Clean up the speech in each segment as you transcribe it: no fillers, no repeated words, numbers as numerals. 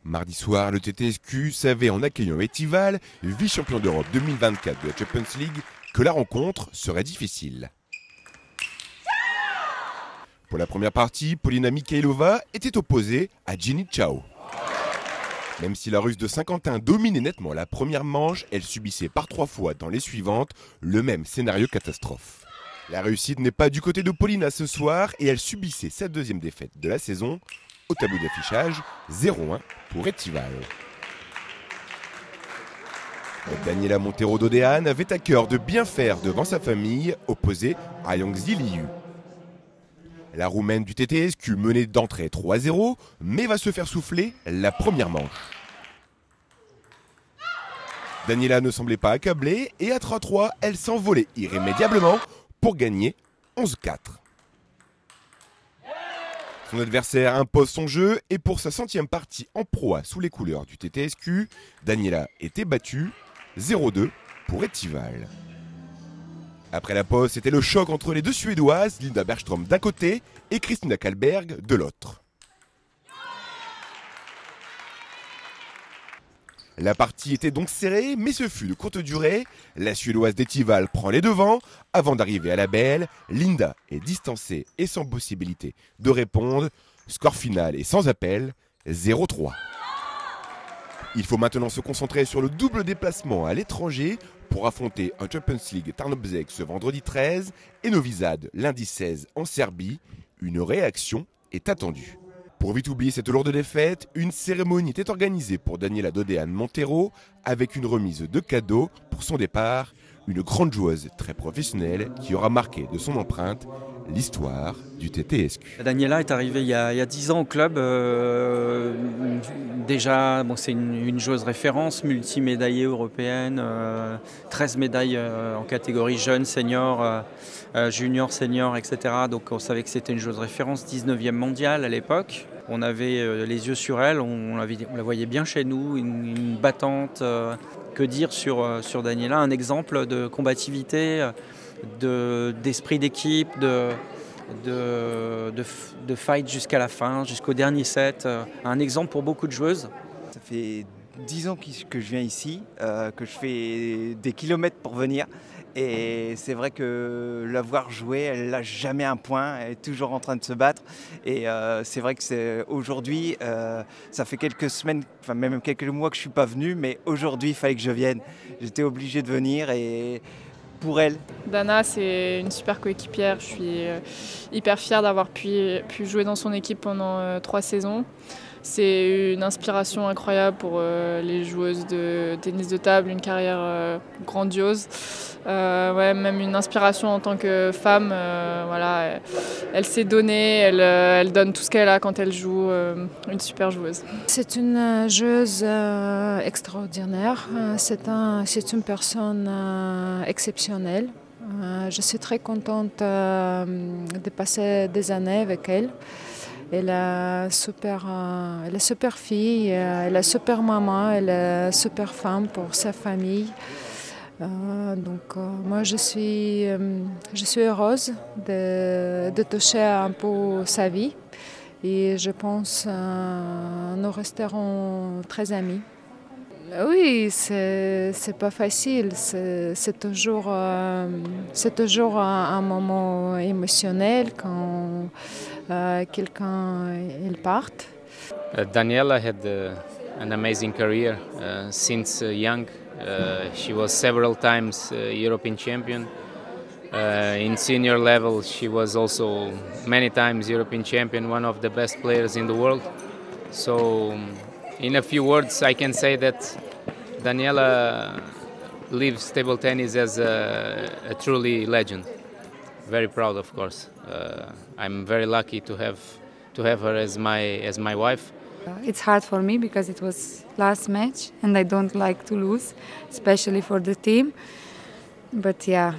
Mardi soir, le TTSQ savait en accueillant Etival, vice-champion d'Europe 2024 de la Champions League, que la rencontre serait difficile. Pour la première partie, Polina Mikhailova était opposée à Jenny Chao. Même si la Russe de Saint-Quentin dominait nettement la première manche, elle subissait par 3 fois dans les suivantes le même scénario catastrophe. La réussite n'est pas du côté de Polina ce soir et elle subissait sa deuxième défaite de la saison. Au tableau d'affichage, 0-1 pour Etival. Daniela Montero d'Odéane avait à cœur de bien faire devant sa famille, opposée à Yangzi Liu. La Roumaine du TTSQ menait d'entrée 3-0, mais va se faire souffler la première manche. Daniela ne semblait pas accablée et à 3-3, elle s'envolait irrémédiablement pour gagner 11-4. Son adversaire impose son jeu et pour sa 100e partie en proie sous les couleurs du TTSQ, Daniela était battue 0-2 pour Etival. Après la pause, c'était le choc entre les deux Suédoises, Linda Bergström d'un côté et Kristina Kallberg de l'autre. La partie était donc serrée, mais ce fut de courte durée. La Suédoise d'Etival prend les devants. Avant d'arriver à la belle, Linda est distancée et sans possibilité de répondre. Score final est sans appel, 0-3. Il faut maintenant se concentrer sur le double déplacement à l'étranger pour affronter un Champions League Tarnobrzeg ce vendredi 13 et Novi Sad lundi 16 en Serbie. Une réaction est attendue. Pour vite oublier cette lourde défaite, une cérémonie était organisée pour Daniela d'Odéane Montero avec une remise de cadeaux pour son départ. Une grande joueuse très professionnelle qui aura marqué de son empreinte l'histoire du TTSQ. Daniela est arrivée il y a 10 ans au club. Déjà, c'est une joueuse référence, multimédaillée européenne, 13 médailles en catégorie jeune, senior, junior, senior, etc. Donc on savait que c'était une joueuse référence, 19e mondiale à l'époque. On avait les yeux sur elle, on la voyait bien chez nous, une battante. Que dire sur Daniela? Un exemple de combativité, d'esprit d'équipe, de fight jusqu'à la fin, jusqu'au dernier set. Un exemple pour beaucoup de joueuses. Ça fait 10 ans que je viens ici, que je fais des kilomètres pour venir. Et c'est vrai que la voir jouer, elle lâche jamais un point, elle est toujours en train de se battre. Et c'est vrai que aujourd'hui, ça fait quelques semaines, enfin même quelques mois que je ne suis pas venu, mais aujourd'hui, il fallait que je vienne. J'étais obligé de venir et pour elle. Dana, c'est une super coéquipière. Je suis hyper fière d'avoir pu jouer dans son équipe pendant 3 saisons. C'est une inspiration incroyable pour les joueuses de tennis de table, une carrière grandiose. Même une inspiration en tant que femme. Voilà, elle s'est donnée, elle donne tout ce qu'elle a quand elle joue. Une super joueuse. C'est une joueuse extraordinaire. C'est une personne exceptionnelle. Je suis très contente de passer des années avec elle. Elle est super fille, elle est super maman, elle est super femme pour sa famille. Moi je suis heureuse de toucher un peu sa vie et je pense que nous resterons très amis. Oui, c'est pas facile, c'est toujours un moment émotionnel quand quelqu'un part. Daniela had an amazing career since young. She was several times European champion. In senior level, she was also many times European champion, one of the best players in the world. So, in a few words, I can say that Daniela lives table tennis as a truly legend. Very proud, of course. I'm very lucky to have her as my wife. It's hard for me because it was last match and I don't like to lose, especially for the team. But yeah,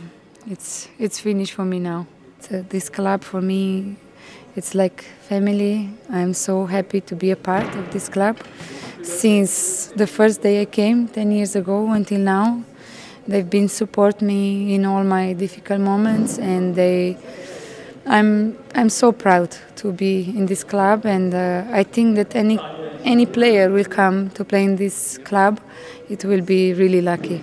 it's finished for me now. This club for me, it's like family. I'm so happy to be a part of this club. Since the first day I came 10 years ago until now, they've been supporting me in all my difficult moments, and I'm so proud to be in this club. And I think that any player will come to play in this club, it will be really lucky.